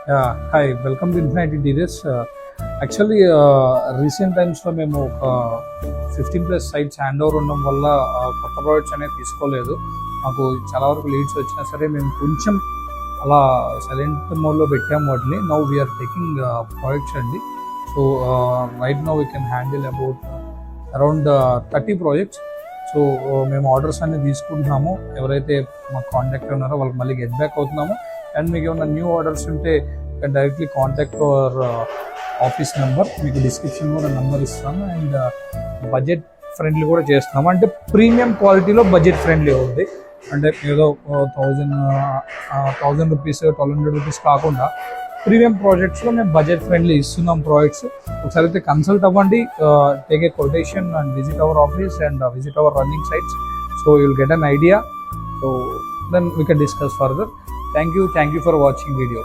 Hi welcome to infinite interiors. Actually recent టైమ్స్లో మేము ఒక 15+ సైట్స్ హ్యాండ్ ఓవర్ ఉండడం వల్ల కొత్త ప్రాజెక్ట్స్ అనేది తీసుకోలేదు. మాకు చాలా వరకు లీడ్స్ వచ్చినా సరే మేము కొంచెం అలా సైలెంట్ మోడ్లో పెట్టాము వాటిని. నౌ వీఆర్ టేకింగ్ ప్రాజెక్ట్స్ అండి. So right now we can handle about around 30 projects. So మేము ఆర్డర్స్ అన్ని తీసుకుంటున్నాము. ఎవరైతే మాకు కాంటాక్ట్ ఉన్నారో వాళ్ళకి మళ్ళీ గెట్ బ్యాక్ అవుతున్నాము. అండ్ మీకు ఏమైనా న్యూ ఆర్డర్స్ ఉంటే directly contact our office number, మీకు డిస్క్రిప్షన్ కూడా నెంబర్ ఇస్తాను. అండ్ బడ్జెట్ ఫ్రెండ్లీ కూడా చేస్తున్నాము. అంటే ప్రీమియం క్వాలిటీలో బడ్జెట్ ఫ్రెండ్లీ ఉంది. అంటే ఏదో 1000 రూపీస్ 1200 రూపీస్ కాకుండా ప్రీమియం ప్రాజెక్ట్స్లో మేము బడ్జెట్ ఫ్రెండ్లీ ఇస్తున్నాం ప్రాజెక్ట్స్. ఒకసారి అయితే కన్సల్ట్ అవ్వండి, take a quotation and visit our office and visit our running sites. So you will get an idea. So then we can discuss further. Thank you for watching video.